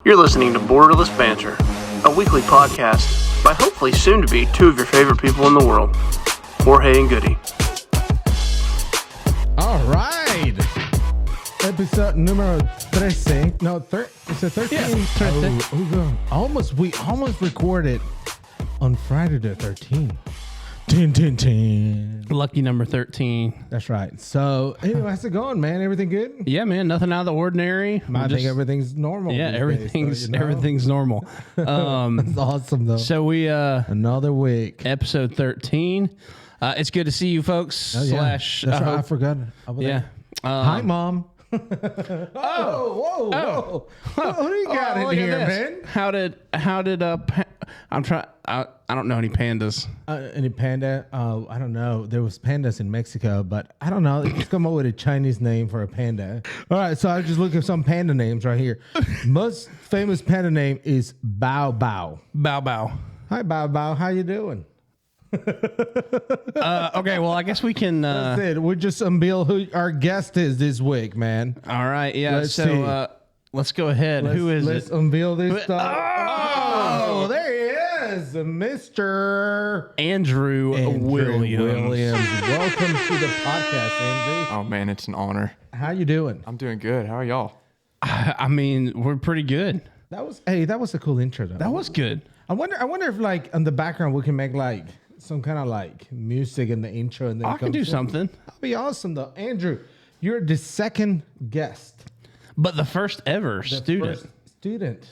You're listening to Borderless Banter, a weekly podcast by hopefully soon to be two of your favorite people in the world, Jorge and Goody. All right. Episode numero 13. No, is it 13? Yeah, we almost recorded on Friday the 13th. 10. Lucky number 13. That's right. So, anyway, how's it going, man? Everything good? Yeah, man. Nothing out of the ordinary. I think everything's normal. Yeah, everything's normal. That's awesome, though. So we another week. Episode 13. It's good to see you, folks. Oh, yeah. That's right. I forgot. Yeah. Hi, Mom. Whoa. What do you got in here, man? How did I don't know any pandas. Any panda? I don't know. There was pandas in Mexico, but I don't know. Just come up with a Chinese name for a panda. All right, so I just look at some panda names right here. Most famous panda name is Bao Bao. Bao Bao. Hi, Bao Bao. How you doing? Okay, well, I guess we can. That's it. We'll just unveil who our guest is this week, man. All right, yeah. Let's see. Let's go ahead. Who is let's it? Unveil this stuff. Oh, there he is, Mr. Andrew Williams. Welcome to the podcast, Andrew. Oh man, it's an honor. How you doing? I'm doing good. How are y'all? I mean, we're pretty good. That was a cool intro, though. That was good. I wonder if like on the background we can make like some kind of like music in the intro, and then I can do something. That'd be awesome, though. Andrew, you're the second guest, but the first ever student.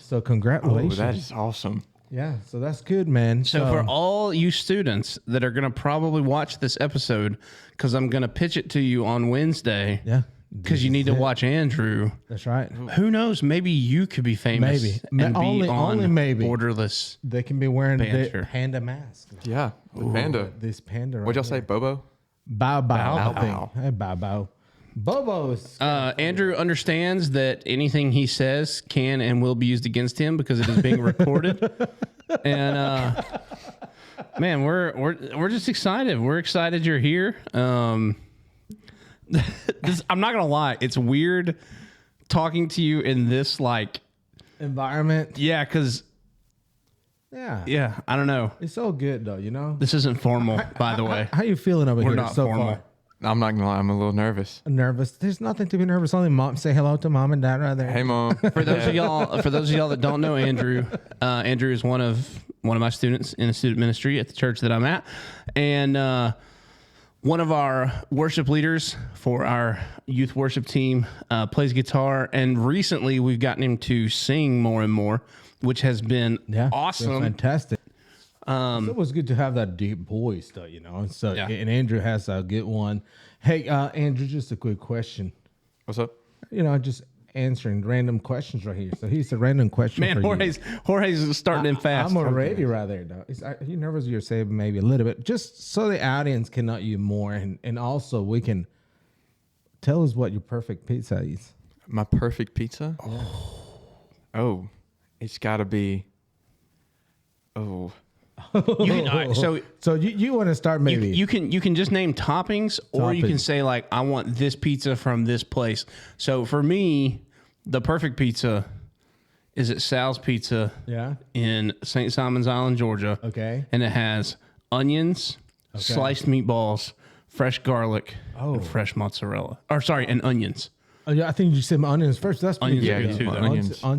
So congratulations. Oh, that is awesome. Yeah, so that's good, man. So for all you students that are going to probably watch this episode, because I'm going to pitch it to you on Wednesday. Yeah. Because you need to watch Andrew. That's right. Who knows? Maybe you could be famous. Maybe. And Only maybe. Borderless. They can be wearing Banter. the panda mask. Yeah, the panda. This panda. What'd y'all say, Bobo? Bao Bao. Bao I think. Bao. Hey, Bao Bao. Bobo is. Andrew understands that anything he says can and will be used against him because it is being recorded. And man, we're just excited. We're excited you're here. I'm not gonna lie, it's weird talking to you in this like environment. Yeah, because I don't know. It's so good though, you know. This isn't formal, by the way. How you feeling over We're here not so formal. far? I'm not gonna lie, I'm a little nervous. Nervous? There's nothing to be nervous. Only mom. Say hello to mom and dad right there. Hey, Mom. For those of y'all that don't know Andrew, Andrew is one of my students in a student ministry at the church that I'm at, and one of our worship leaders for our youth worship team plays guitar, and recently we've gotten him to sing more and more, which has been awesome. Fantastic. It was good to have that deep voice, though, you know. So, and Andrew has a good one. Hey, Andrew, just a quick question. What's up? You know, just answering random questions right here. So here's a random question Man, for Jorge's starting in fast. I'm already right there, though. Are you nervous? You're saying maybe a little bit, just so the audience can know you more, and also we can tell us what your perfect pizza is. My perfect pizza? Oh, it's got to be. Oh. So you want to start maybe you can just name toppings, or you can say like, I want this pizza from this place. So for me, the perfect pizza is at Sal's Pizza in St. Simons Island, Georgia. Okay. And it has onions, sliced meatballs, fresh garlic, and fresh mozzarella. And onions. Oh, yeah, I think you said onions first. That's pretty Onions good. are good too, though. Onions. Oh,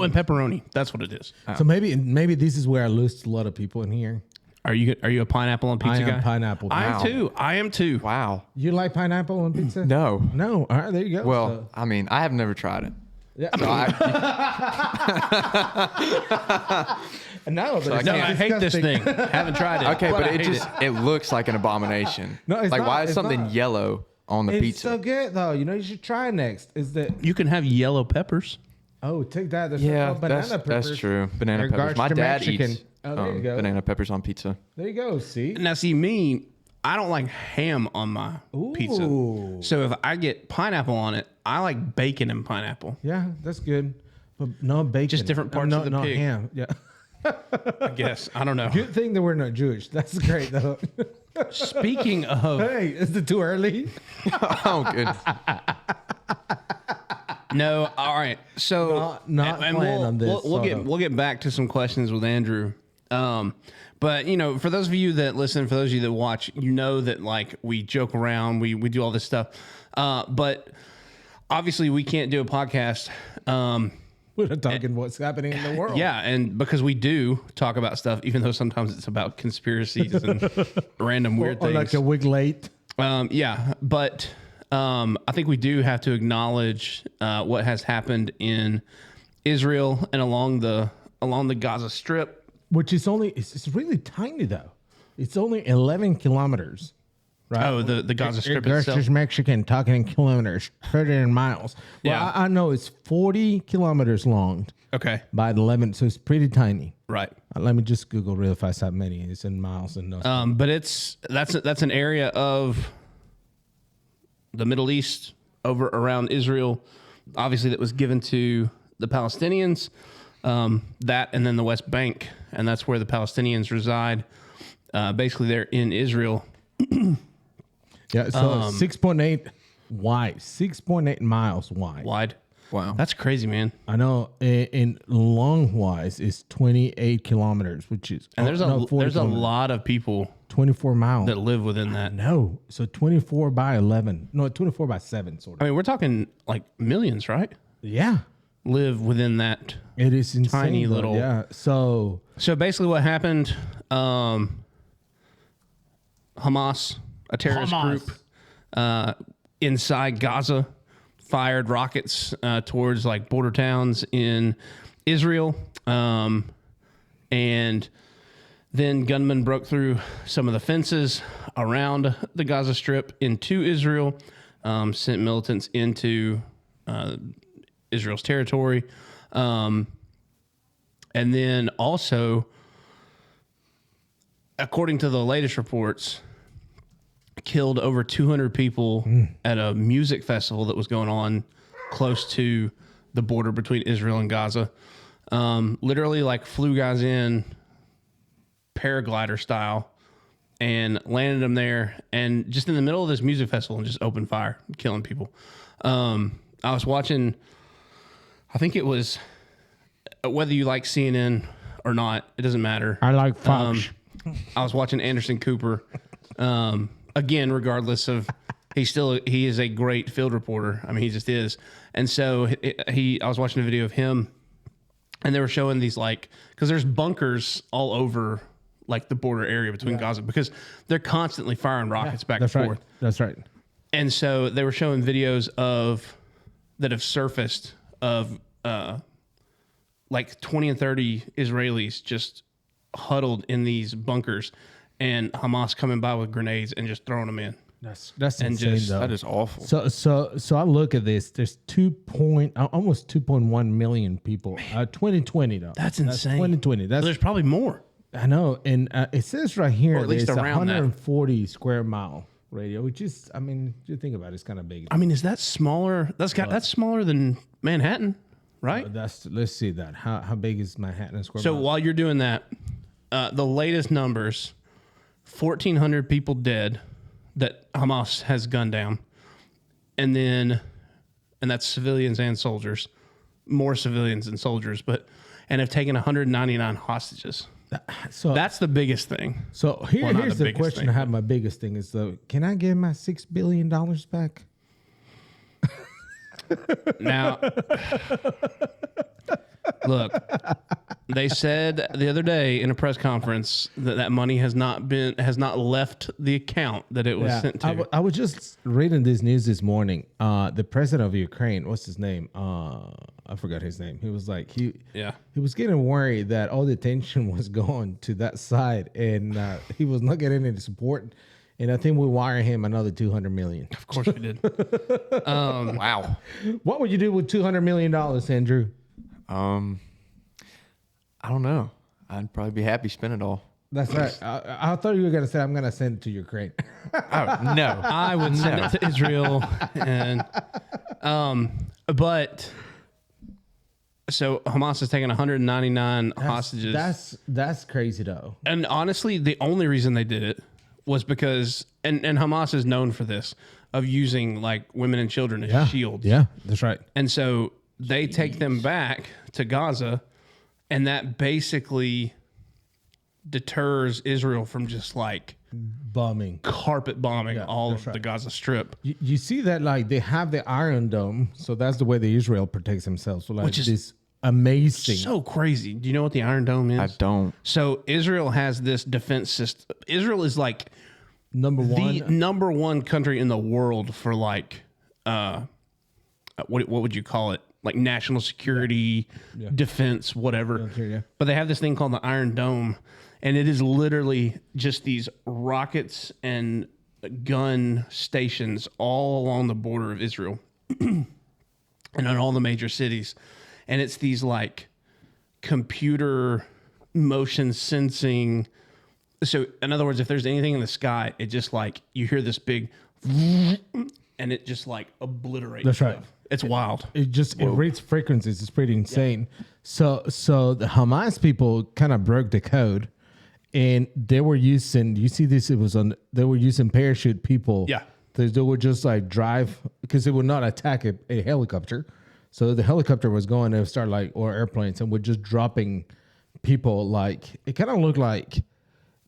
and pepperoni. That's what it is. So maybe this is where I lose a lot of people in here. Are you a pineapple on pizza guy? I am pineapple. I am too. Wow. You like pineapple on pizza? No. All right, there you go. Well, I mean, I have never tried it. Yeah. So I hate this thing. Haven't tried it. Okay, but it looks like an abomination. No, it's like not, why is something not. yellow on the It's pizza? so good though. You know, you should try next. Is that You can have yellow peppers. take that? There's banana peppers. That's true. Banana In peppers. regards My to dad Mexican. eats There you go. banana peppers on pizza. There you go. See. Now, see me, I don't like ham on my pizza. So if I get pineapple on it, I like bacon and pineapple. Yeah, that's good. But no bacon. Just different parts of the no pig. ham. Yeah. I guess. I don't know. Good thing that we're not Jewish. That's great though. Speaking of, Hey, is it too early? Oh, goodness. No, all right. So Not planning on this, we'll get back to some questions with Andrew. But for those of you that listen, for those of you that watch, that like we joke around, we do all this stuff. But obviously we can't do a podcast. We're not talking what's happening in the world. Yeah, and because we do talk about stuff, even though sometimes it's about conspiracies and random weird or things. like a week late. Yeah, but I think we do have to acknowledge what has happened in Israel and along the Gaza Strip. Which is it's really tiny though. It's only 11 kilometers. Right? Oh, the Gaza Strip Versus itself. Mexican talking in kilometers, 30 in miles. Well, Yeah. I know it's 40 kilometers long Okay, by 11, so it's pretty tiny. right. Let me just Google real fast how many it's in miles and those. But that's an area of the Middle East over around Israel, obviously that was given to the Palestinians. That and then the West Bank, and that's where the Palestinians reside. Basically, they're in Israel. Yeah, so 6.8 wide, 6.8 miles wide. Wide. Wow. That's crazy, man. I know. In long wise is 28 kilometers, which is And there's 40 a kilometers. lot of people 24 miles. that live within that. No, so 24 by 11. No, 24 by 7, sort I of. mean, we're talking like millions, right? Yeah, Live within that. it is insane. Tiny though. little- Yeah. So So basically, what happened? Hamas, a terrorist group inside Gaza, fired rockets towards like border towns in Israel, and then gunmen broke through some of the fences around the Gaza Strip into Israel, sent militants into Israel's territory, and then also, according to the latest reports, killed over 200 people at a music festival that was going on close to the border between Israel and Gaza. Literally like flew guys in paraglider style and landed them there, and just in the middle of this music festival, and just opened fire, killing people. I was watching, I think it was, whether you like CNN or not, it doesn't matter. I like Fox. I was watching Anderson Cooper. Again, regardless of he is a great field reporter. I mean, he just is. And so I was watching a video of him, and they were showing these because there's bunkers all over like the border area between Gaza, because they're constantly firing rockets back and forth. That's right. And so they were showing videos that have surfaced of like 20 and 30 Israelis just huddled in these bunkers, and Hamas coming by with grenades and just throwing them in. That's And insane just- though. That is awful. So I look at this. There's almost 2.1 million people. 2020 though. That's insane. 2020. So there's probably more. I know, and it says right here Or at least there's around that. 140 square mile radio, which is, I mean, you think about it, it's kind of big. I mean, is that smaller? That's smaller than Manhattan, right? Let's see that. How big is Manhattan in square So miles? while you're doing that, the latest numbers, 1,400 people dead that Hamas has gunned down. And that's civilians and soldiers, more civilians than soldiers, and have taken 199 hostages. So That's the biggest thing. So Well, not here's the the biggest question thing, I have. My biggest thing is though, can I get my $6 billion back? Now, look, they said the other day in a press conference that money has not left the account that it was sent to. I was just reading this news this morning. The president of Ukraine, what's his name? I forgot his name. He was like he was getting worried that all the attention was going to that side, and he was not getting any support. And I think we wire him another $200 million. Of course we did. Wow. What would you do with $200 million, Andrew? I don't know. I'd probably be happy spending it all. That's right. I thought you were gonna say I'm gonna send it to Ukraine. Oh no. I would send it to Israel, and but so Hamas has taken 199 hostages. That's crazy though. And honestly, the only reason they did it was because, and Hamas is known for this, of using like women and children as Yeah. shields. Yeah, that's right. And so they take them back to Gaza, and that basically deters Israel from just like Bombing. carpet bombing all of right. the Gaza Strip. You see that like they have the Iron Dome, so that's the way the Israel protects themselves. So like Which is this amazing. So crazy. Do you know what the Iron Dome is? I don't. So Israel has this defense system. Israel is like number one. the number one country in the world for like, what would you call it? Like national security, defense, whatever. Yeah. But they have this thing called the Iron Dome, and it is literally just these rockets and gun stations all along the border of Israel and in all the major cities. And it's these like computer motion sensing. So in other words, if there's anything in the sky, it just like you hear this big and it just like obliterates. That's right. stuff. It's wild. It rates frequencies. It's pretty insane. So the Hamas people kind of broke the code, and they were using. You see this? It was on. They were using parachute people. Yeah. They would just like drive because they would not attack a helicopter. So the helicopter was going to start like or airplanes and would just dropping people. Like it kind of looked like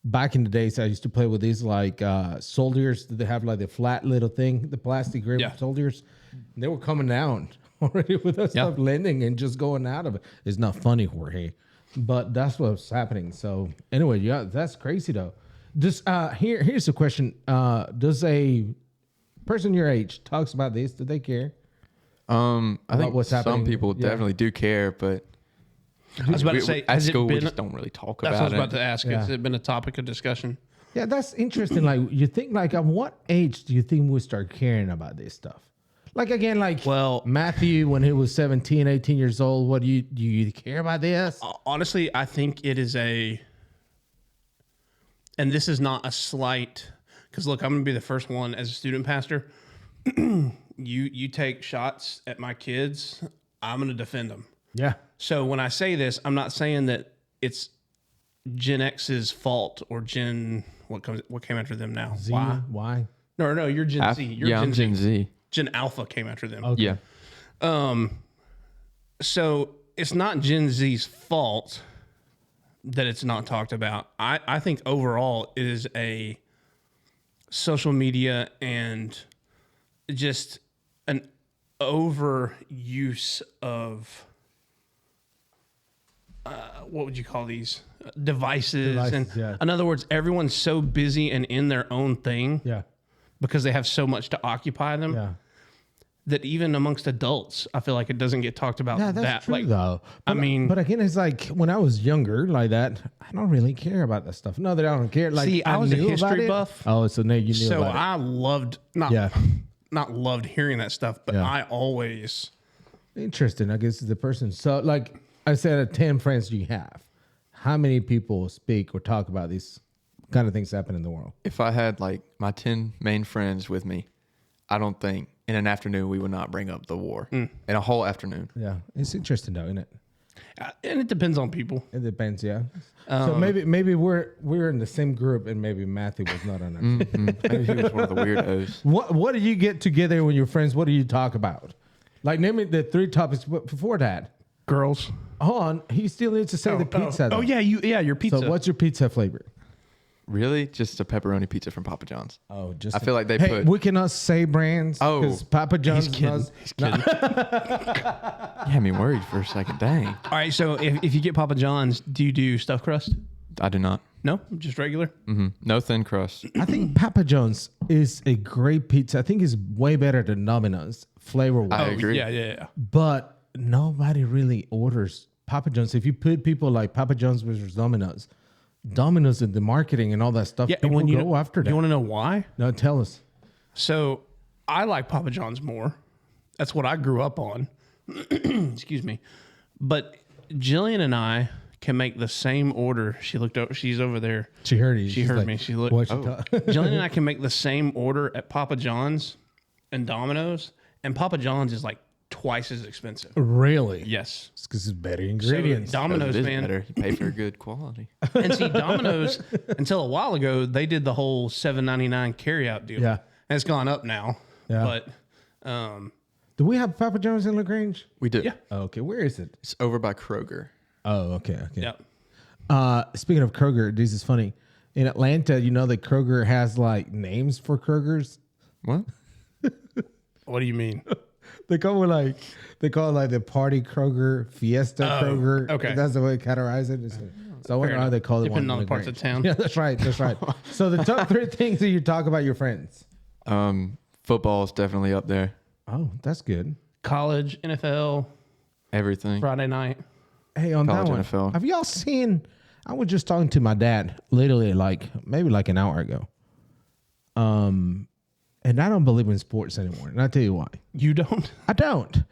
back in the days I used to play with these like soldiers. They have like the flat little thing, the plastic grip soldiers. They were coming down already with that stuff landing and just going out of it. It's not funny, Jorge, but that's what's happening. So anyway, yeah, that's crazy though. Just here's the question: does a person your age talks about this? Do they care? I think what's some happening? people Yeah. definitely do care, but I was about to say, at has school it we been? just don't really talk That's about what I was about it. to ask. Yeah. Has it been a topic of discussion? Yeah, that's interesting. Like you think, like at what age do you think we start caring about this stuff? Like again, like Matthew when he was 17, 18 years old. What do you care about this? Honestly, I think it is and this is not a slight, because look, I'm going to be the first one as a student pastor. You take shots at my kids, I'm going to defend them. Yeah. So when I say this, I'm not saying that it's Gen X's fault or what came after them now. Z, Why? why? No, you're Gen Z. You're I'm Gen Z. Gen Alpha came after them. Okay. Yeah. So it's not Gen Z's fault that it's not talked about. I think overall it is a social media and just an overuse of what would you call these devices? And yeah. in other words, everyone's so busy and in their own thing Yeah. because they have so much to occupy them. Yeah. That even amongst adults, I feel like it doesn't get talked about. Yeah, that's true like, though. But, but again, it's like when I was younger, like that, I don't really care about that stuff. No, that I don't care. Like, See, I was a knew about history it. buff. Oh, so now you knew So about it. I loved not loved hearing that stuff, but I always Interesting. I guess the person. So, like I said, 10 friends do you have? How many people speak or talk about these kind of things happen in the world? If I had like my 10 main friends with me, I don't think in an afternoon we would not bring up the war. In a whole afternoon. Yeah, it's interesting though, isn't it? and it depends on people. It depends. Yeah. So maybe we're in the same group, and maybe Matthew was not on it. Maybe he was one of the weirdos. What do you get together when you're friends? What do you talk about? Like name me the 3 topics before that. Girls. Hold on, he still needs to say the pizza. though. Oh yeah, your pizza. So what's your pizza flavor? Really? Just a pepperoni pizza from Papa John's. Oh, just I feel like they hey, put. we cannot say brands. Oh. because Papa John's. He's kidding. He's kidding. You had me worried for a second. Dang. All right, so if you get Papa John's, do you do stuffed crust? I do not. No, just regular. No thin crust. I think Papa John's is a great pizza. I think it's way better than Domino's flavor wise. I agree. Yeah. But nobody really orders Papa John's. If you put people like Papa John's versus Domino's in the marketing and all that stuff, Yeah, people when you go after that. You want to know why? No, tell us. So I like Papa John's more. That's what I grew up on. Excuse me. But Jillian and I can make the same order. She looked over. She's over there. She heard you. She She's heard like, me. She looked. What you talk- Jillian and I can make the same order at Papa John's and Domino's, and Papa John's is like twice as expensive. Really? Yes. It's because it's better So ingredients. Domino's, It is man. better. You pay for good quality. And see, Domino's, until a while ago, they did the whole $7.99 carryout deal. Yeah. And it's gone up now. Yeah. But Do we have Papa John's in LaGrange? We do. Yeah. Oh, okay, where is it? It's over by Kroger. Oh, okay. yeah. Speaking of Kroger, this is funny. In Atlanta, you know that Kroger has like names for Krogers. What? What do you mean? They call it like the Party Kroger, Fiesta Kroger. okay. That's the way they categorize it. So I wonder how they call it. Depending on the parts of town. Yeah, that's right. That's right. So the top 3 things that you talk about your friends. Football is definitely up there. Oh, that's good. College, NFL, Everything. Friday night. Hey, on College that one, NFL. have y'all seen? I was just talking to my dad literally maybe an hour ago. And I don't believe in sports anymore. And I'll tell you why. You don't? I don't.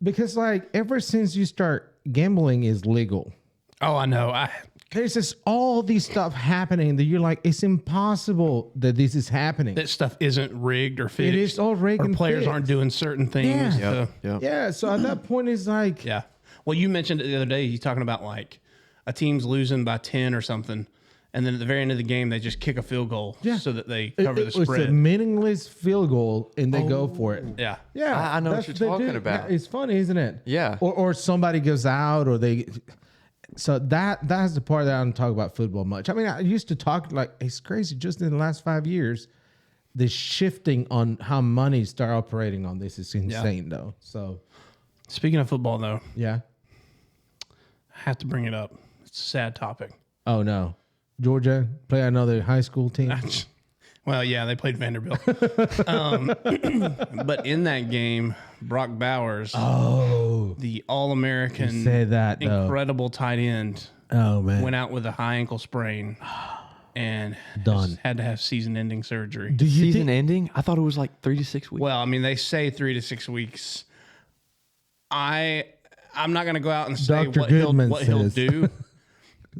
Because ever since you start gambling is legal, Oh, I know. there's just all these stuff happening that you're like, it's impossible that this is happening. That stuff isn't rigged or fixed. It is all rigged Or and players fixed. aren't doing certain things. Yeah. to- Yep. Yeah. So at that point, it's like, Yeah. Well, you mentioned it the other day. You're talking about like a team's losing by 10 or something. And then at the very end of the game, they just kick a field goal so that they cover the it was a spread. meaningless field goal and they go for it. Yeah. Yeah, I know what that's you're they talking do. about. Yeah, it's funny, isn't it? Yeah. Or somebody goes out, or they. So that's the part that I don't talk about football much. I mean, I used to talk it's crazy. Just in the last 5 years, the shifting on how money start operating on this is insane, though. So Speaking of football, though, yeah. I have to bring it up. It's a sad topic. Oh no, Georgia play another high school team. Well, yeah, they played Vanderbilt. But in that game, Brock Bowers, the All-American, You said that, though. incredible tight end, Oh man, went out with a high ankle sprain and Done. had to have season-ending surgery. do you Season think? ending? I thought it was like 3 to 6 weeks. Well, I mean, they say 3 to 6 weeks. I'm not going to go out and say Dr. what Goodman he'll says. do,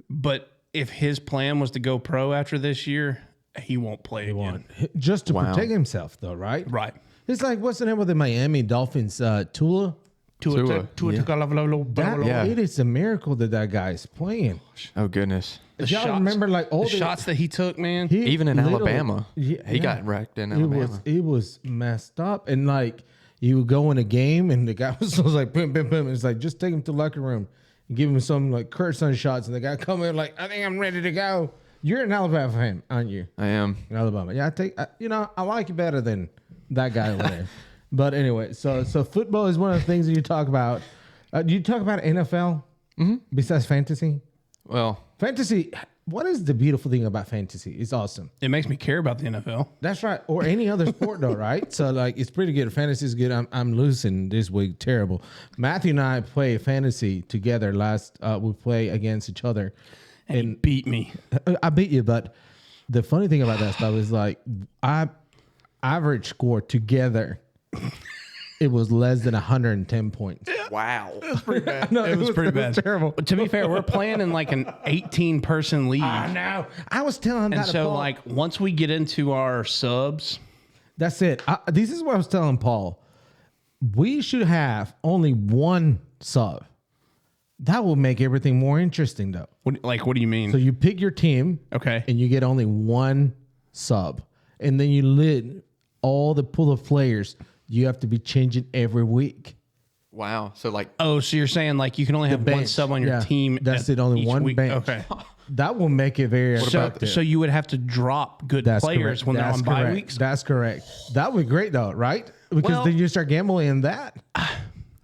but if his plan was to go pro after this year, he won't play again. Just to Wow. protect himself, though, right? Right. It's like what's the name of the Miami Dolphins? Tua. Tua. Yeah. It is a miracle that guy is playing. Oh, goodness. If y'all remember, all the shots that he took, man. Even in literally- Alabama. He got wrecked in Alabama. It was messed up, and you would go in a game, and the guy was like, boom, boom, boom. It's like just take him to the locker room and give him some Kurt Son shots, and the guy come in like, I think I'm ready to go. You're an Alabama fan, aren't you? I am. In Alabama, yeah. I like you better than that guy over there. But anyway, so football is one of the things that you talk about. Do you talk about NFL besides fantasy? Well, Fantasy. What is the beautiful thing about fantasy? It's awesome. It makes me care about the NFL. That's right. Or any other sport though, right? So it's pretty good. Fantasy is good. I'm losing this week. Terrible. Matthew and I play fantasy together we play against each other. And he beat me. I beat you, but the funny thing about that stuff is I average score together. It was less than 110 points. wow. No, It was pretty bad. Terrible. But to be fair, we're playing in an 18-person league. I know. I was telling And that to so, Paul. once we get into our subs, That's it. This is what I was telling Paul. We should have only one sub. That will make everything more interesting, though. what do you mean? So you pick your team, Okay. and you get only one sub, and then you lid all the pool of players. You have to be changing every week. Wow. So Oh, so you're saying you can only have one bench. sub on your Yeah, team. that's at it, only each one week? bench. Okay. That will make it very So, attractive. so you would have to drop good That's players correct. when they're That's on bye correct. weeks. That's correct. That would be great, though, right? Because Well- then you start gambling in that.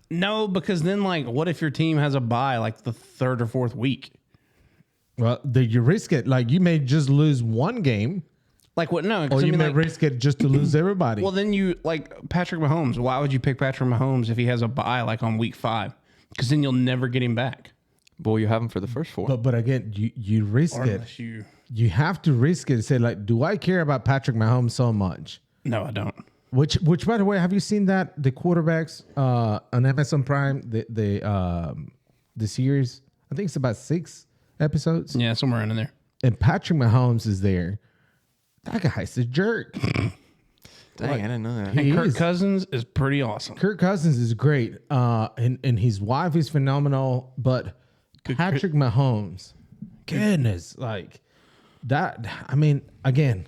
No, because then what if your team has a bye the third or fourth week? Well, you risk it. You may just lose one game, What? No, 'cause or I you mean, may risk it just to lose everybody. well, then you Patrick Mahomes. Why would you pick Patrick Mahomes if he has a bye on week 5? Because then you'll never get him back. well, you have him for the first 4. but again, you risk Or it. unless you. You have to risk it and say, do I care about Patrick Mahomes so much? No, I don't. Which, by the way, have you seen that the quarterbacks on Amazon Prime, the series? I think it's about 6 episodes, Yeah, somewhere in there. and Patrick Mahomes is there. That guy's a jerk. Dang, I didn't know that. He And Kirk is. Cousins is pretty awesome. Kirk Cousins is great, and his wife is phenomenal. But Patrick Mahomes, goodness, that. I mean, again,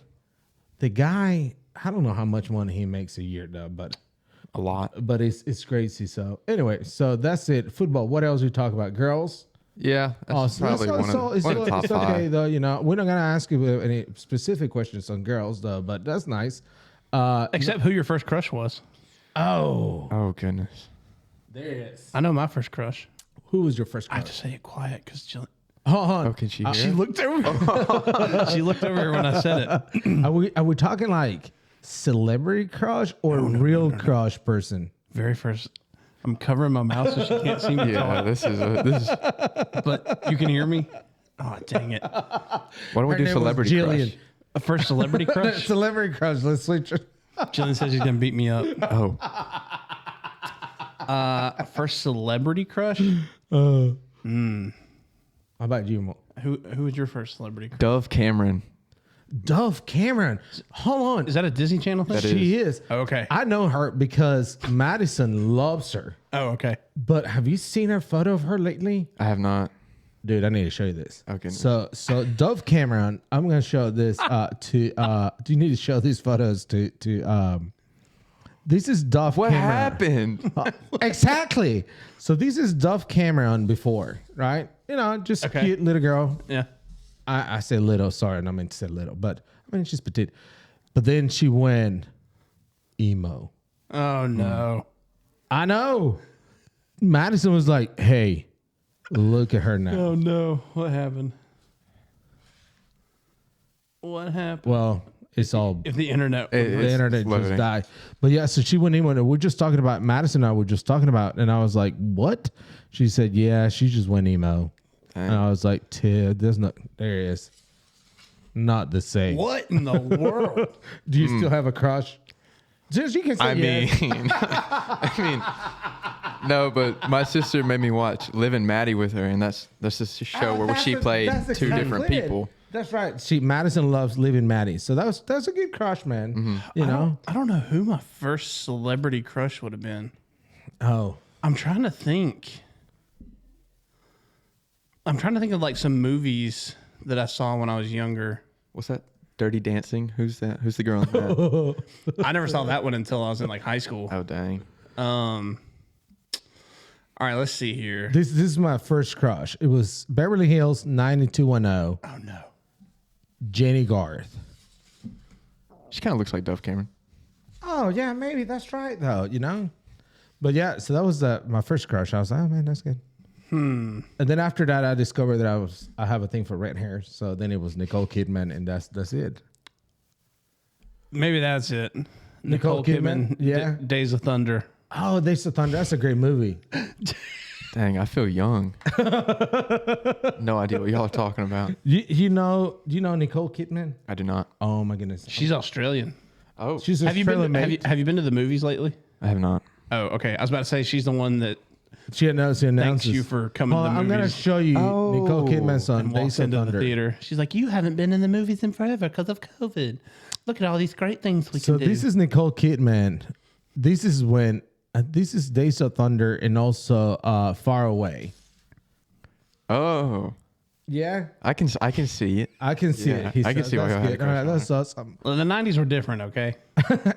the guy I don't know how much money he makes a year though, but A lot. it's crazy. So anyway, so that's it. Football. What else we talk about? Girls. Yeah, that's probably one of the top it's okay five. though. You know, we're not gonna ask you any specific questions on girls though, but that's nice. Except who your first crush was. Oh, Oh goodness. there it is. I know my first crush. Who was your first I have crush? to say it quiet because Jillian. Hold on. Oh, can she hear? She it? looked over. She looked over when I said it. Are we talking like celebrity crush or real crush person? Very first. I'm covering my mouth so she can't see me Yeah, talk. this is. But you can hear me. Oh dang it! Why don't we Her do name was celebrity Jillian. crush? A first celebrity crush. Celebrity crush. Let's switch. Jillian says she's gonna beat me up. Oh, First celebrity crush. How about you, Mo? Who was your first celebrity crush? Dove Cameron. Dove Cameron. Hold on. Is that a Disney Channel thing? That She is. Oh, okay. I know her because Madison loves her. Oh, okay. But have you seen her photo of her lately? I have not. Dude, I need to show you this. Okay. So Dove Cameron, I'm gonna show this to do you need to show these photos to this is Dove What Cameron. happened? Exactly. So this is Dove Cameron before, right? You know, just Okay. cute little girl. Yeah. I said little, sorry, and I meant to say little, but I mean she's petite. But then she went emo. Oh no. I know. Madison was like, hey, look at her now. Oh no. What happened? What happened? Well, it's all If the internet. the It's internet just loading. died. But yeah, so she went emo. And we're just talking about Madison and I were just talking about, and I was like, what? She said, yeah, she just went emo. Dang. And I was like, Ted, there it is. Not the same. What in the world? Do you still have a crush? Just you can say I yes. mean, no, but my sister made me watch Liv and Maddie with her, and that's just a show where she played two different people. That's right. Madison loves Living Maddie. So that's a good crush, man. Mm-hmm. You know? I don't know who my first celebrity crush would have been. Oh. I'm trying to think. I'm trying to think of like some movies that I saw when I was younger. What's that? Dirty Dancing? Who's that? Who's the girl in that? I never saw that one until I was in like high school. Oh dang! All right, let's see here. This is my first crush. It was Beverly Hills 90210, Oh no. Jenny Garth. She kind of looks like Dove Cameron. Oh yeah, maybe that's right though, you know. But yeah, so that was my first crush. I was like, oh man, that's good. And then after that, I discovered that I have a thing for red hair. So then it was Nicole Kidman, and that's it. Maybe that's it. Nicole Kidman? Yeah. Days of Thunder. Oh, Days of Thunder. That's a great movie. Dang, I feel young. No idea what y'all are talking about. Do you know Nicole Kidman? I do not. Oh my goodness. She's Australian. Oh, She's Have you been? Australian. Have you been to the movies lately? I have not. Oh, okay. I was about to say she's the one that She announces. thanks you for coming to the I'm movies. gonna show you Nicole Kidman's on and Days walks of into the Thunder. theater. She's like, "You haven't been in the movies in forever because of COVID. Look at all these great things we So can do." this is Nicole Kidman. This is when this is Days of Thunder and also Far Away. Oh, Yeah, I can see it. I can see Yeah, it. He I can said, see why that's you had a good. All crush right, on that's awesome. Well, the '90s were different. Okay,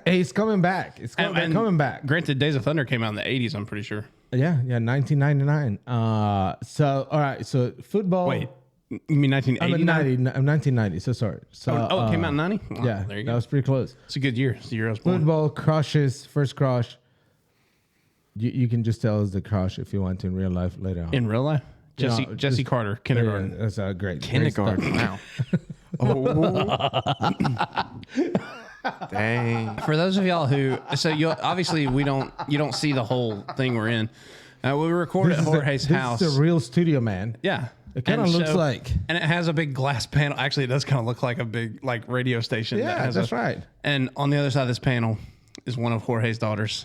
Hey, it's coming back. It's And coming back. Granted, Days of Thunder came out in the '80s. I'm pretty sure. Yeah, 1999. So all right, so football. Wait, you mean 1980? I'm 1990. So sorry. So it came out in '90. Yeah, there you that go. was pretty close. It's a good year. It's the year I was born. Football crushes, first crush. You can just tell us the crush if you want to in real life later on. In real life, Jesse No, Jesse just- Carter, kindergarten. Yeah, that's a great Kindergarten. Wow. Oh. Dang. For those of y'all who, so you obviously you don't see the whole thing we're in. We record at Jorge's house. This is a real studio, man. Yeah. It kinda And looks like- and it has a big glass panel. Actually, it does kind of look like a big like radio station. that Yeah, has that's right. And on the other side of this panel is one of Jorge's daughters.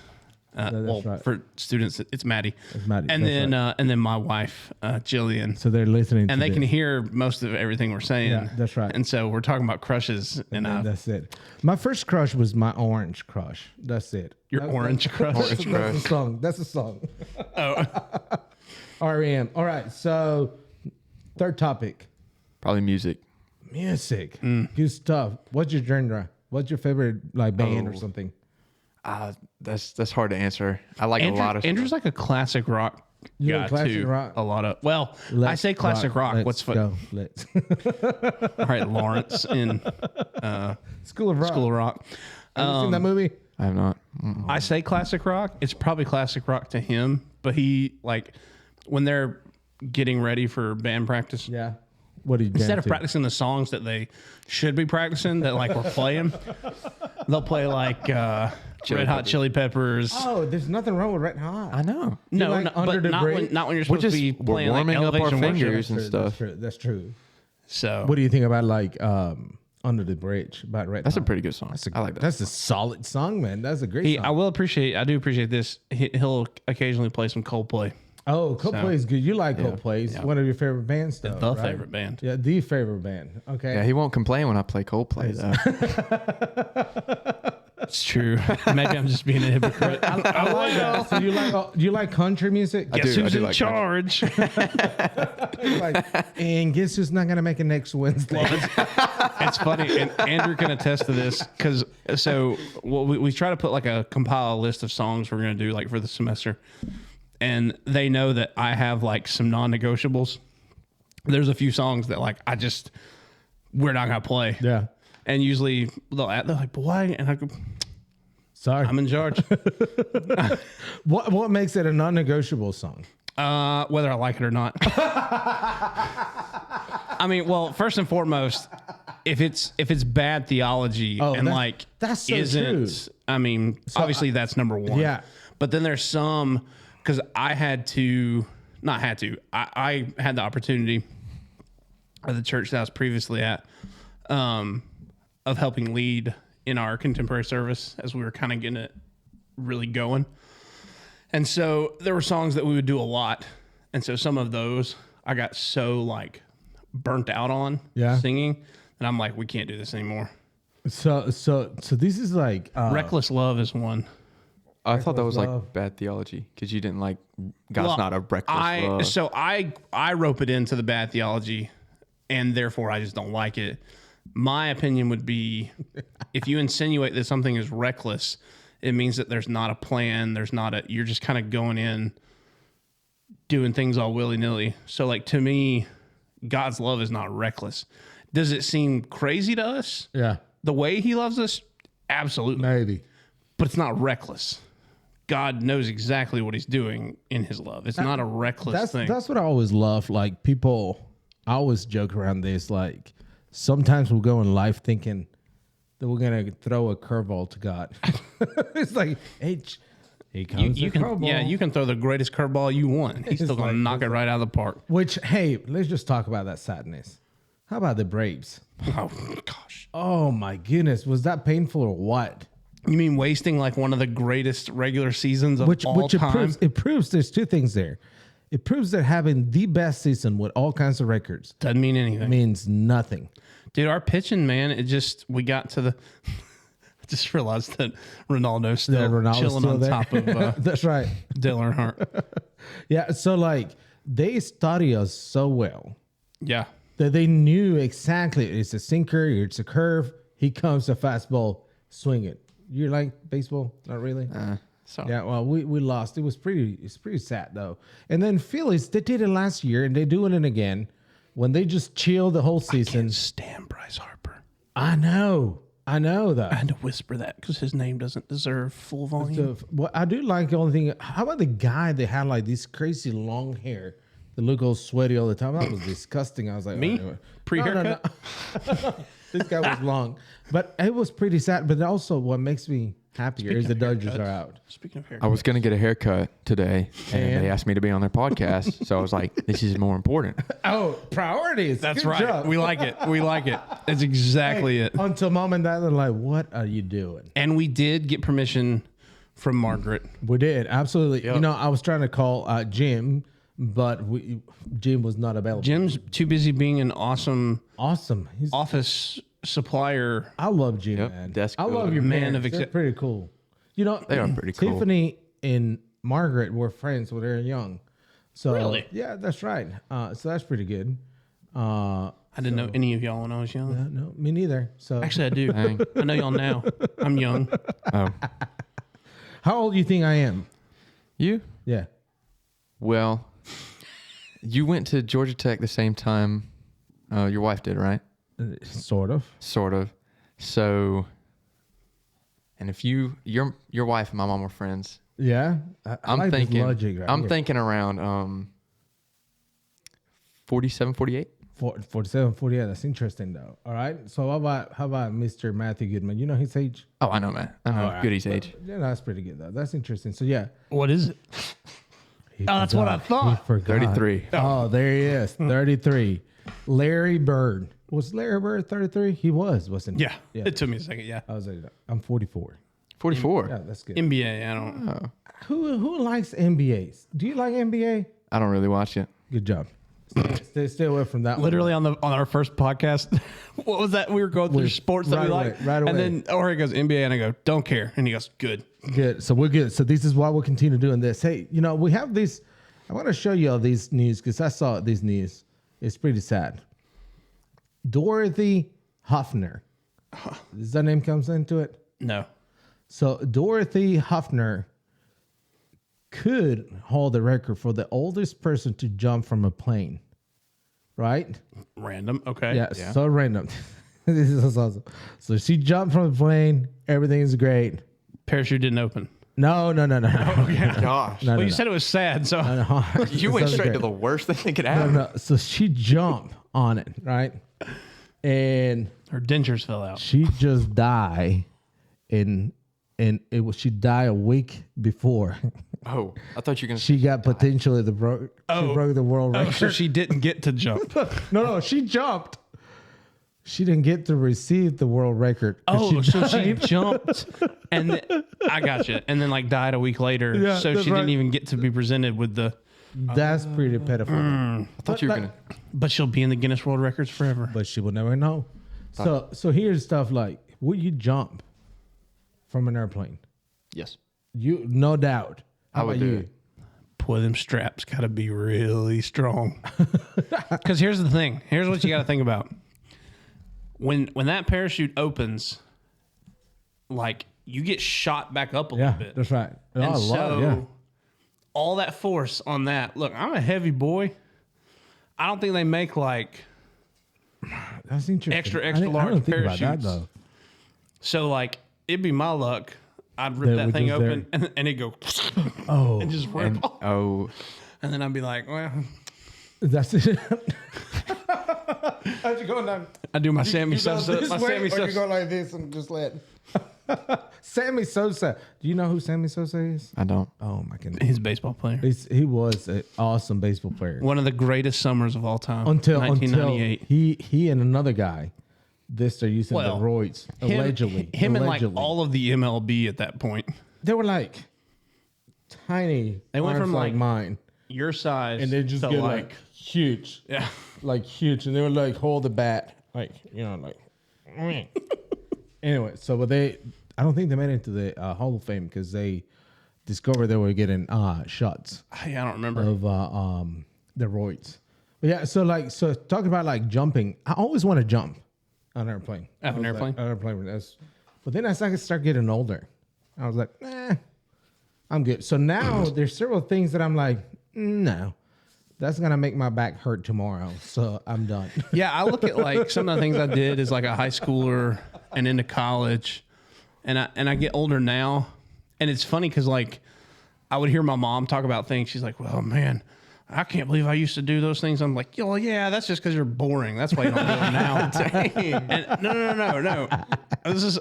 That's right. For students, it's Maddie. It's Maddie, And that's then and then my wife, Jillian. So they're listening And to they this. can hear most of everything we're saying. Yeah, that's right. And so we're talking about crushes, and That's it. My first crush was my orange crush. That's it. your orange crush. Orange crush. That's a song. That's a song. Oh, REM. All right. So, third topic, Probably music. music. Good stuff. What's your genre? What's your favorite like band or something? That's hard to answer. I like a lot of Andrew's like a classic rock You guy like classic too. rock? A lot of I Let's say classic rock. Let's What's fun? go. Let's All right, Lawrence in School of Rock. School of Rock. Have you seen that movie? I have not. I say classic rock. It's probably classic rock to him, but he like when they're getting ready for band practice. Yeah. What did you Instead of practicing the songs that they should be practicing, that like we're playing, they'll play like Red Hot Chili Peppers. Oh, there's nothing wrong with Red Hot. I know. No, like Under but the not Bridge? when you're supposed to be We're playing like warming up our elevation worship. fingers and stuff. That's true. So What do you think about like Under the Bridge by Red That's a Hot? pretty good song. I like that. That's a solid song, man. That's a great song. I do appreciate this. He'll occasionally play some Coldplay. Oh, Coldplay is good. You like Coldplay. It's one of your favorite bands, though. The right? favorite band. Yeah, the favorite band. Okay. Yeah, he won't complain when I play Coldplay though. It's true. Maybe I'm just being a hypocrite. I like that. So you like country music? I Guess do who's in like charge? And guess who's not gonna make it next Wednesday? It's funny, and Andrew can attest to this because we try to put like compile a list of songs we're gonna do like for the semester, and they know that I have like some non-negotiables. There's a few songs that like we're not gonna play. Yeah. And usually they're like, but why? And I go, Sorry. I'm in charge. What makes it a non-negotiable song? Whether I like it or not. I mean, well, first and foremost, if it's bad theology that's so isn't, true. I mean, obviously that's number one. Yeah. But then there's some, because I had the opportunity at the church that I was previously at, of helping lead in our contemporary service as we were kind of getting it really going. And so there were songs that we would do a lot. And so some of those I got so like burnt out on singing. And I'm like, we can't do this anymore. So this is like Reckless Love is one. I thought that was love. like bad theology because you didn't like God's not a reckless love. So I rope it into the bad theology, and therefore I just don't like it. My opinion would be if you insinuate that something is reckless, it means that there's not a plan. You're just kind of going in doing things all willy-nilly. So like to me, God's love is not reckless. Does it seem crazy to us? Yeah. The way he loves us? Absolutely. Maybe. But it's not reckless. God knows exactly what he's doing in his love. It's not a reckless thing. That's what I always love. Like I always joke around this. Like sometimes we'll go in life thinking that we're gonna throw a curveball to God. It's like, hey, he comes you a can, curveball. yeah, you can throw the greatest curveball you want. He's still going to knock it right out of the park. Which, hey, let's just talk about that sadness. How about the Braves? Oh, gosh. Oh, my goodness. Was that painful or what? You mean wasting like one of the greatest regular seasons of all time? It proves there's two things there. It proves that having the best season with all kinds of records Doesn't mean anything. means nothing. Dude, our pitching, man, we got to the... I just realized that Ronaldo's still chilling on top of That's right. Dale Earnhardt. Yeah, so like they study us so well Yeah. that they knew exactly it's a sinker, it's a curve. He comes a fastball, swing it. You like baseball? Not really. So Yeah, well, we lost. It's pretty sad though. And then Phillies, they did it last year, and they're doing it again when they just chill the whole season. Can't stand Bryce Harper. I know though. I had to whisper that because his name doesn't deserve full volume. So, well, I do like the only thing. How about the guy that had like this crazy long hair that looked all sweaty all the time? That was disgusting. I was like, Me? oh, anyway. Pre-haircut? No. This guy was long, but it was pretty sad. But also, what makes me happier is the Dodgers are out. Speaking of hair, I was going to get a haircut today, and they asked me to be on their podcast. So I was like, this is more important. Oh, priorities. that's Good right. job. We like it. We like it. That's exactly it. Until mom and dad are like, "What are you doing?" And we did get permission from Margaret. We did absolutely. You know, I was trying to call Jim, but Jim was not available. Jim's too busy being an awesome Awesome. office supplier. I love Jim, Yep, man. desk I love builder. your Man man of They're pretty cool. You know, They are pretty cool. Tiffany and Margaret were friends when they were young. So Really? yeah, that's right. So that's pretty good. I didn't know any of y'all when I was young. No, me neither. So Actually, I do. Dang. I know y'all now. I'm young. Oh, how old do you think I am? you? Yeah. Well, you went to Georgia Tech the same time your wife did, right? Sort of. Sort of. So, and if your wife and my mom were friends, Yeah. I I'm like this thinking, logic right I'm here. thinking around 47, 48. 47, 48. That's interesting, though. All right. So how about Mr. Matthew Goodman? You know his age? Oh, I know, man. I know All right. Goody's age. Yeah, that's pretty good, though. That's interesting. So, yeah. What is it? He that's what I thought. He forgot. 33. Oh, there he is. 33. Larry Bird. Was Larry Bird 33? He was, wasn't he? Yeah. It took me a second. Yeah. I was like, I'm 44. 44. Yeah, that's good. NBA. I don't. Who likes NBAs? Do you like NBA? I don't really watch it. Good job. Stay away from that. Literally on our first podcast, what was that? We were going through sports that right we away, like, right away. and then Jorge goes NBA, and I go, don't care, and he goes, good. Good. So we're good. So this is why we'll continue doing this. Hey, we have these. I want to show you all these news because I saw these news. It's pretty sad. Dorothy Huffner. Does that name comes into it? No. So Dorothy Huffner could hold the record for the oldest person to jump from a plane. Right? Random. Okay. Yeah. So random. This is awesome. So she jumped from the plane. Everything is great. Parachute didn't open. No. Gosh. No, Well, you said it was sad, so You went straight to the worst thing that could happen. No. So she jumped on it, right? And her dentures fell out. she just died, and she died a week before. Oh, I thought you were going to She got potentially she broke the world record. So she didn't get to jump. No, she jumped. She didn't get to receive the world record. Oh, so she jumped, and I got you, and then died a week later. Yeah, so that's she right. Didn't even get to be presented with the. That's pretty pitiful. I thought you were going to. But she'll be in the Guinness World Records forever. But she will never know. So here's stuff like: would you jump from an airplane? Yes. You, no doubt. How I would about do you? it. Boy, them straps got to be really strong. Because here's the thing. Here's what you got to think about. When that parachute opens, you get shot back up a little bit. That's right. And a so lot, all that force on that. Look, I'm a heavy boy. I don't think they make That's interesting. extra I don't large think about parachutes. that though. So it'd be my luck. I'd rip They that would thing just open and it'd go Oh, and just rip off. Oh, And then I'd be like, well, that's it. How'd you go down? I do my Sammy Sosa. This My way, Sammy or you Sosa. go like this and just let. Sammy Sosa. Do you know who Sammy Sosa is? I don't. Oh my goodness. He's a baseball player. He was an awesome baseball player One of the greatest summers of all time. until 1998. he and another guy, they're using Well, the roids allegedly. Him and allegedly. all of the MLB at that point. They were like tiny. They went arms from, like mine, Your size. and they just to get like huge. yeah. Like huge, and they would like hold the bat, like. Anyway, so but I don't think they made it into the Hall of Fame because they discovered they were getting shots Yeah, I don't remember. of the roids. But yeah, so talking about jumping, I always want to jump on an airplane. Off an airplane? On an airplane. But then as I start getting older, I was like, I'm good. So now there's several things that I'm like, no. That's gonna make my back hurt tomorrow, so I'm done. Yeah, I look at some of the things I did as a high schooler and into college, and I get older now, and it's funny because I would hear my mom talk about things. She's like, "Well, man, I can't believe I used to do those things." I'm like, "Well, yeah, that's just because you're boring. That's why you don't do it now." And no. This is,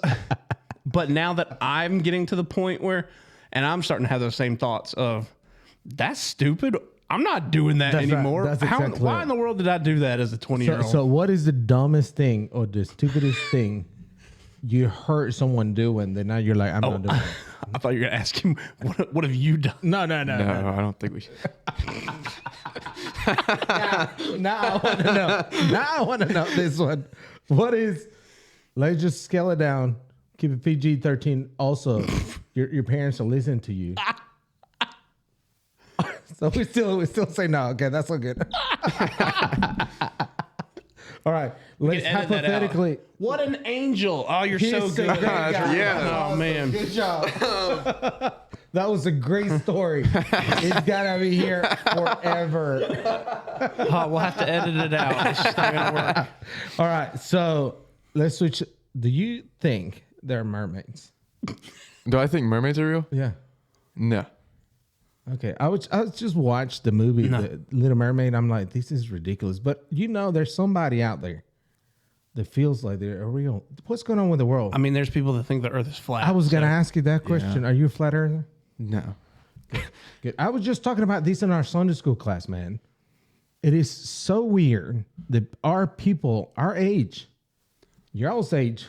but now that I'm getting to the point where, and I'm starting to have those same thoughts of, that's stupid. I'm not doing that That's right. anymore. That's exactly Why right. in the world did I do that as a 20-year-old? So what is the dumbest thing or the stupidest thing you heard someone do, and then now you're like, I'm not doing it? I thought you were going to ask him, what have you done? No. No, I don't think we should. Now I want to know. Now I want to know this one. What is? Let's just scale it down. Keep it PG-13. Also, your parents are listening to you. So we still say no. Okay, that's so good. All right. Let's Edit that out. hypothetically. What an angel! Oh, you're so He's a good. great guy. Yeah. Oh man. Good job. That was a great story. It's gotta be here forever. Oh, we'll have to edit it out. It's just not gonna work. All right. So let's switch. Do you think there are mermaids? Do I think mermaids are real? Yeah. No. Okay. I was just watched the movie The Little Mermaid. I'm like, this is ridiculous. But there's somebody out there that feels like they're a real. What's going on with the world? I mean, there's people that think the Earth is flat. I was gonna ask you that question. Are you a flat earther? No. Good. I was just talking about this in our Sunday school class, man. It is so weird that our people, our age, your age,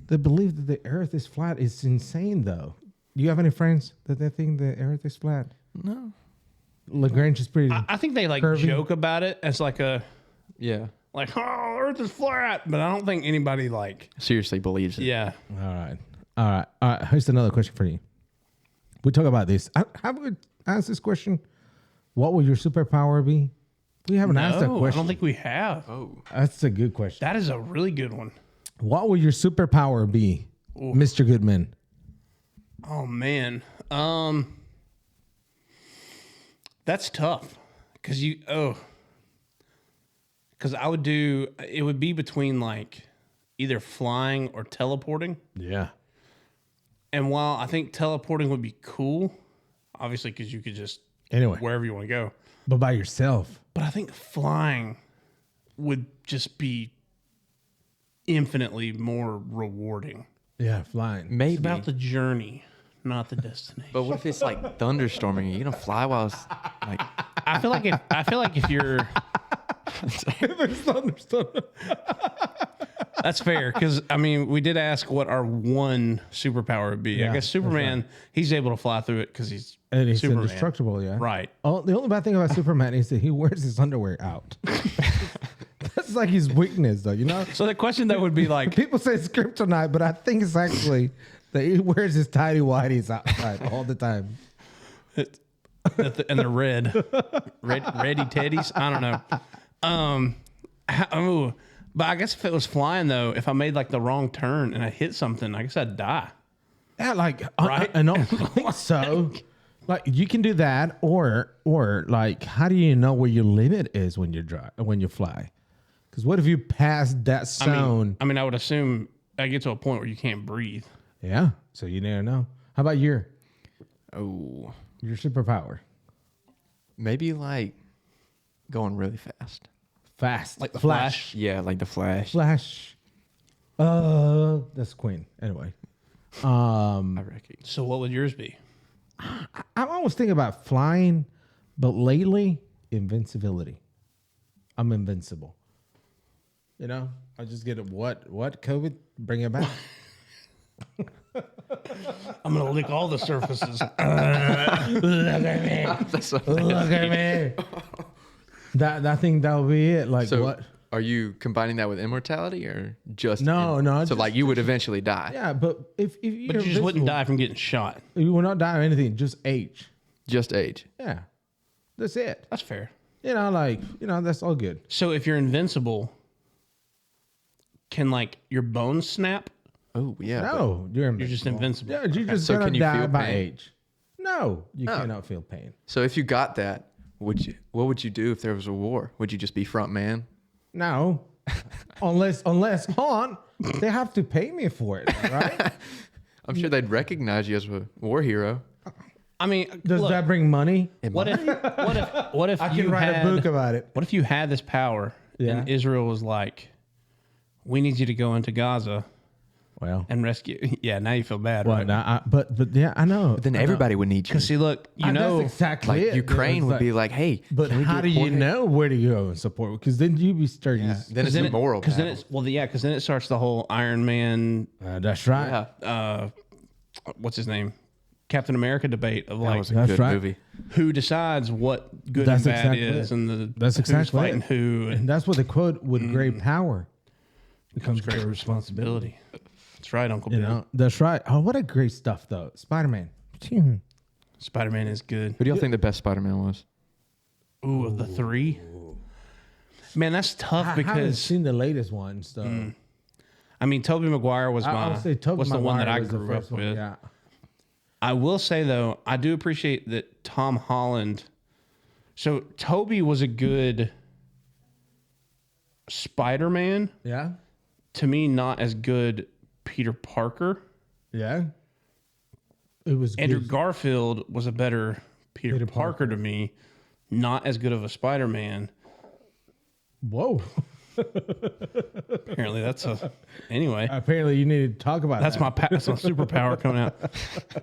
that believe that the earth is flat. It's insane, though. Do you have any friends that they think the earth is flat? No. Lagrange is pretty. I think they like curvy. joke about it as like oh, Yeah. Earth is flat, but I don't think anybody like. Seriously believes it. Yeah. All right. Here's another question for you. We talk about this. Have we asked this question? What would your superpower be? We haven't asked that No, I question. don't think we have. Oh. That's a good question. That is a really good one. What would your superpower be, Mr. Goodman? Oh man, that's tough because I would do it would be between like either flying or teleporting. Yeah. And while I think teleporting would be cool, obviously because you could just Anyway, wherever you want to go, but by yourself. but I think flying would just be infinitely more rewarding. Yeah, flying. Maybe. It's about the journey, not the destination. But what if it's like thunderstorming? You gonna fly while it's like I feel like if you're That's fair because I mean we did ask what our one superpower would be. Yeah, I guess Superman he's able to fly through it because he's And he's Superman. indestructible, yeah. Right. Oh, the only bad thing about Superman is that he wears his underwear out. That's like his weakness, though, you know? So the question that would be like, People say it's kryptonite, but I think it's actually that he wears his tidy whities outside all the time. and the ready teddies. I don't know. But I guess if it was flying though, if I made like the wrong turn and I hit something, I guess I'd die. Yeah, like, Right? I don't think so. Like, you can do that, or like, how do you know where your limit is when you fly? Because what if you pass that zone? I mean, I would assume I get to a point where you can't breathe. Yeah, so you never know. How about your superpower? maybe like going really fast. Fast, Like the Flash. Yeah, like the Flash. Flash. That's Queen. Anyway, I reckon. So what would yours be? I'm always thinking about flying, but lately, invincibility. I'm invincible. You know, I just get it. What COVID? Bring it back. I'm gonna lick all the surfaces. Look at me. Look at me. I think that would be it. Like So what? are you combining that with immortality or just No. So just- like you would eventually die. Yeah, but if you're But you just wouldn't invincible, die from getting shot. You will not die of anything. Just age. Just age. Yeah, that's it. That's fair. That's all good. So if you're invincible, can like your bones snap? Oh yeah. No, you're just invincible. Yeah, you're just So gonna can you die feel by pain? age. No, you Oh. cannot feel pain. So if you got that, what would you do if there was a war? Would you just be front man? No, unless hold on, they have to pay me for it, right? I'm sure they'd recognize you as a war hero. I mean, Does look, that bring money? what if I you can write had a book about it. What if you had this power Yeah. and Israel was like, "We need you to go into Gaza Well, and rescue"? Yeah, now you feel bad, well, right? nah, but yeah, I know. But then everybody would need you. Because see, look, you know, that's exactly Like it. Ukraine It's would be like, hey, but can we how get do you Jorge? know where to go and support? Because then you be starting. Yeah. Then it's a moral because then battle. it's because then it starts the whole Iron Man, That's right. Yeah, what's his name, Captain America debate of that like was a That's good right. movie. who decides what good That's and bad exactly is, it. and That's who's exactly fighting it. who, and And that's what they quote with great power becomes great responsibility. That's right, Uncle You Bill. know, that's right. Oh, what a great stuff though. Spider-Man. Spider-Man is good. Who do y'all think the best Spider-Man was? Ooh, of the three. Man, that's tough I haven't because seen the latest one. So I mean, Tobey Maguire was I would say Tobey was the one that Maguire I was the grew up first one, with. Yeah. I will say though, I do appreciate that Tom Holland. So Toby was a good Spider-Man. Yeah. To me, not as good Peter Parker. Yeah. It was Andrew good. Garfield was a better Peter Peter Parker Parker. to me, not as good of a Spider-Man. Whoa. Apparently, that's a anyway. Apparently, you need to talk about That's that. that's my superpower coming out.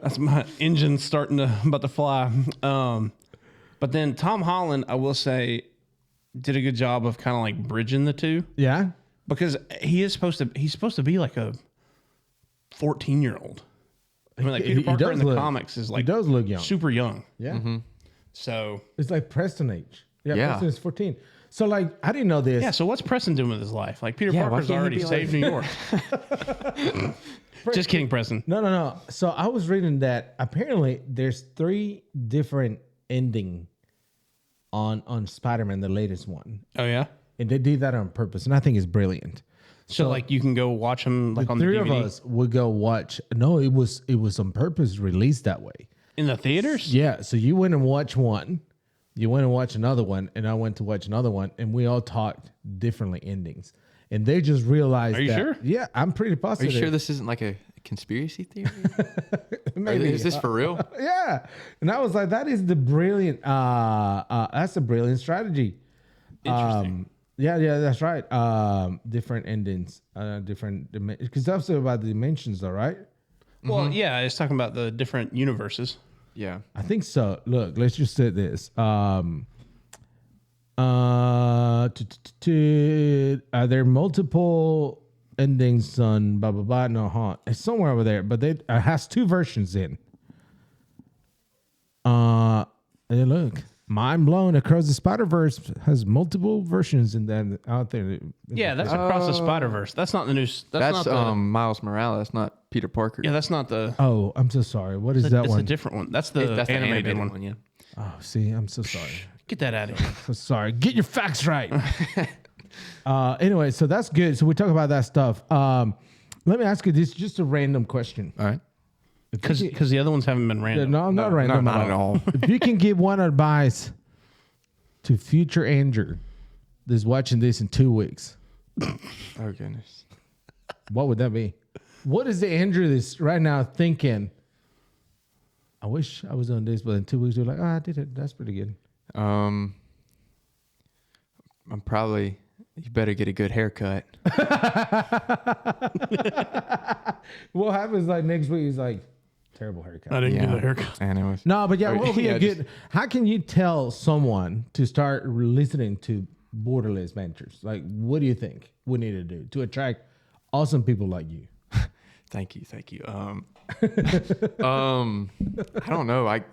That's my engine about to fly. But then Tom Holland, I will say, did a good job of kind of like bridging the two Yeah. because he's supposed to be like a 14-year-old. I mean, like Peter He Parker does in the look- comics is He like does look young. super young. Yeah. So It's like Preston age. Yeah. Yeah. Preston is 14. So, like, I didn't know this. yeah. So what's Preston doing with his life? Like Peter Yeah, why Parker's can't he already be saved like- New York. Just kidding, Preston. No. So I was reading that apparently there's 3 different ending on Spider-Man, the latest one. Oh yeah. And they did that on purpose. And I think it's brilliant. So like you can go watch him like on the 3 DVD of us would go watch. No, it was on purpose released that way. in the theaters. Yeah. So you went and watched one. You went and watched another one, and I went to watch another one, and we all talked differently endings. And they just realized Are you that. sure? Yeah, I'm pretty Are you positive. sure this isn't like a conspiracy theory? Maybe. Is this for real? Yeah. And I was like, that is the brilliant that's a brilliant strategy. Interesting. Yeah, that's right. Different endings, different because that's about the dimensions though, right? Well, yeah, it's talking about the different universes. Yeah. I think so. Look, let's just say this. Are there multiple endings on blah blah blah? No, huh? It's somewhere over there, but it has 2 versions in. And look, mind blown. Across the Spider-Verse has multiple versions in them out there. Yeah, that's across the Spider Verse. That's not the new. That's not the, Miles Morales, not Peter Parker. yeah, that's not the. Oh, I'm so sorry. What is that It's one? a different one. That's the, That's the animated, one. Yeah. Oh, see, I'm so sorry. Get that out of here. So sorry. Get your facts right. Anyway, so that's good. So we talk about that stuff. Let me ask you this, just a random question. All right. Because the other ones haven't been random. No, not No, random not at all. If you can give one advice to future Andrew that's watching this in 2 weeks, Oh goodness. what would that be? What is the Andrew that's right now thinking? I wish I was doing this, but in 2 weeks you're like, I did it. That's pretty good. I'm probably. You better get a good haircut. What happens like next week? He's like, terrible haircut. I didn't get a haircut. And it was. No, but yeah, Oh, what would be yeah, a good? How can you tell someone to start listening to Borderless Banters? Like, what do you think we need to do to attract awesome people like you? Thank you. I don't know. I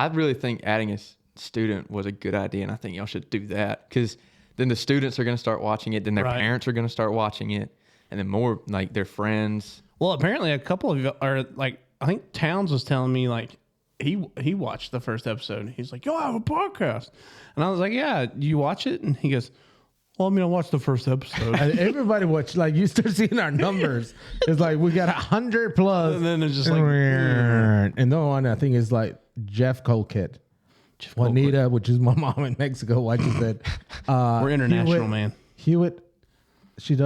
really think adding a student was a good idea, and I think y'all should do that because then the students are going to start watching it, then their Right. parents are going to start watching it, and then more like their friends. Well, apparently a couple of you are like. I think Towns was telling me like he watched the first episode. He's like, "Yo, I have a podcast," and I was like, "Yeah, you watch it?" And he goes, "Well, I mean, I watched the first episode." And everybody watch. Like, you start seeing our numbers. It's like we got 100 plus, And then it's just like, and no one I think is like Jeff Colquitt. Juanita, which is my mom in Mexico, watches that. We're international, Hewitt, man. Hewitt, she's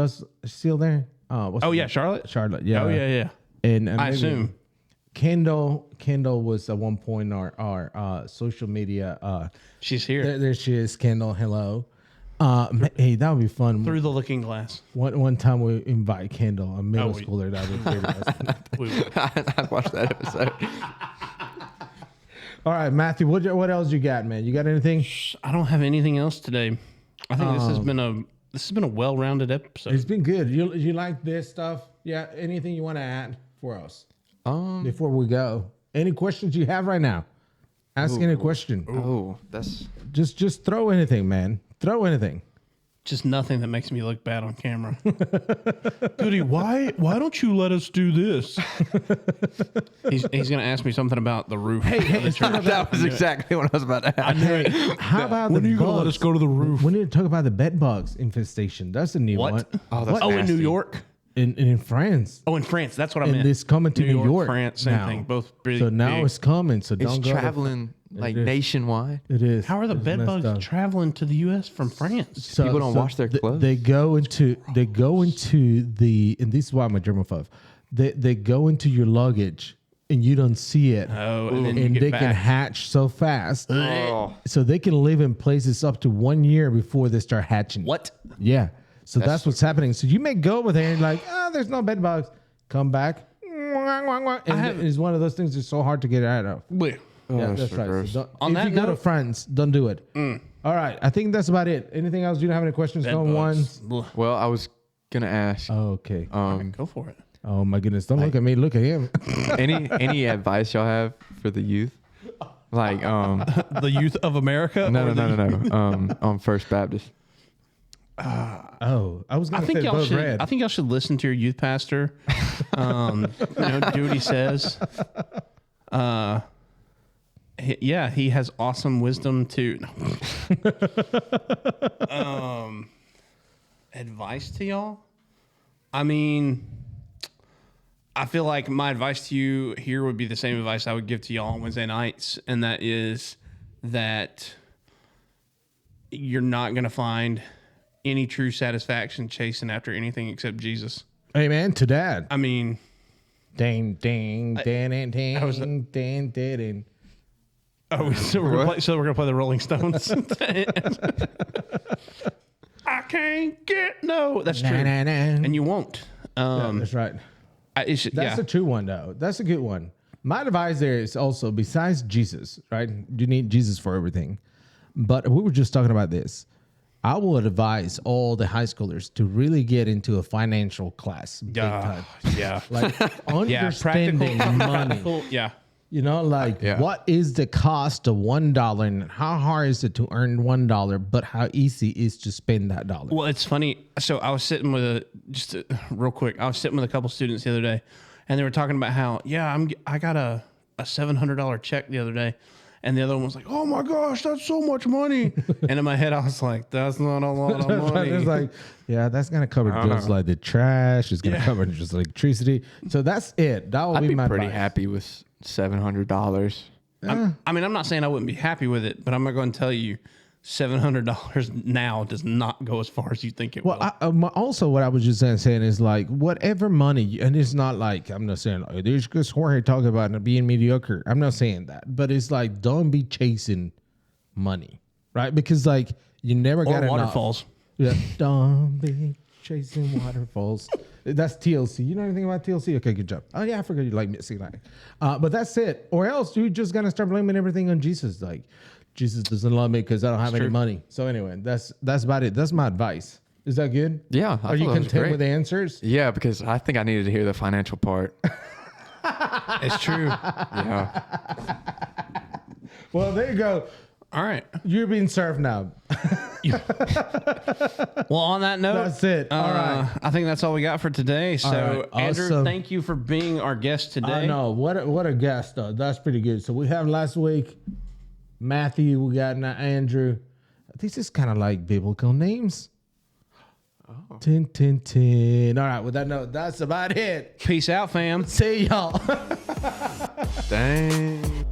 still there. What's Oh her yeah, name? Charlotte. Charlotte. Yeah. Oh yeah. And I maybe assume. Kendall was at one point our social media. She's here There she is, Kendall. Hello. Hey, that would be fun. through the looking glass. One time we invite Kendall, a middle we- schooler that would create us. I watched that episode. All right, Matthew, what else you got, man? You got anything? I don't have anything else today. I think this has been a well-rounded episode. It's been good. You like this stuff? Yeah. Anything you want to add for us before we go? Any questions you have right now? Ask any question. Oh, that's Just throw anything, man. Throw anything. just nothing that makes me look bad on camera. Goody, why don't you let us do this? He's going to ask me something about the roof. Hey, That was exactly what I was about to ask. How about When the are you going to let bugs? us go to the roof? We need to talk about the bed bugs infestation. That's a new What? one. Oh, that's Oh, in nasty. New York? In France. Oh, in France. That's what I And meant. it's coming to New York France, same now. thing. Both really So now big. it's coming. So It's don't go. traveling like It is. nationwide. It is. How are the It's bed messed bugs up. traveling to the U.S. from France? So- People don't wash their clothes. They go into the, and this is why I'm a germaphobe. They go into your luggage and you don't see it. Oh, and then you and get they back. can hatch so fast. Oh. So they can live in places up to 1 year before they start hatching. What? Yeah. So that's what's happening. So you may go over there and like, there's no bed bugs. Come back. And it's one of those things that's so hard to get out of. Wait. Yeah, that's that's so right. gross. So On if that you go to note- France, don't do it. All right. I think that's about it. Anything else? You don't have any questions Bed going bugs. once? Ugh. Well, I was gonna ask Okay. Go for it. Oh my goodness. Don't look at me. Look at him. any advice y'all have for the youth? Like The youth of America? no. Or On First Baptist. Oh, I was I going to think say y'all both should. red. I think y'all should listen to your youth pastor. Do what he says. He has awesome wisdom too. Advice to y'all. I mean, I feel like my advice to you here would be the same advice I would give to y'all on Wednesday nights, and that is that you're not going to find any true satisfaction chasing after anything except Jesus. Amen to that. I mean, Ding, ding, ding, ding, ding, was a- ding, ding, ding. so we're gonna play the Rolling Stones. I can't get no. That's true, Nah, nah, nah. and you won't. That's right. That's a true one, though. That's a good one. My advice there is also, besides Jesus, right? You need Jesus for everything. But we were just talking about this. I would advise all the high schoolers to really get into a financial class. Big time. Yeah. Like Yeah. understanding money. Yeah. You know, like Yeah. what is the cost of $1 and how hard is it to earn $1, but how easy is to spend that dollar? Well, it's funny. So I was sitting with real quick. I was sitting with a couple students the other day, and they were talking about how, I got a $700 check the other day. And the other one was like, "Oh my gosh, that's so much money!" And in my head, I was like, "That's not a lot of money." It's like, yeah, that's gonna cover just like the trash. It's gonna cover just electricity. So that's it. That will I'd be be my pretty advice. happy with $700. I mean, I'm not saying I wouldn't be happy with it, but I'm not going to tell you $700 now does not go as far as you think it will. Well, also what I was just saying is like whatever money, and it's not like I'm not saying there's just Jorge talking about being mediocre. I'm not saying that, but it's like don't be chasing money, right? Because like you never got enough. waterfalls. Yeah, don't be chasing waterfalls. That's TLC. You know anything about TLC? Okay, good job. Oh yeah, I forgot you like mixing that. But that's it. Or else you're just gonna start blaming everything on Jesus. Like Jesus doesn't love me because I don't have any money. So anyway, that's about it. That's my advice. Is that good? Yeah. Are you content with the answers? Yeah, because I think I needed to hear the financial part. It's true. Yeah. Well, there you go. All right. You're being served now. Well, on that note, That's it. All right. I think that's all we got for today. So, right. Andrew, Awesome. thank you for being our guest today. I know. What a guest, though. That's pretty good. So we have last week Matthew. We got now Andrew. These is kind of like biblical names. Oh. 10, 10, 10. All right. With that note, that's about it. Peace out, fam. See y'all. Dang.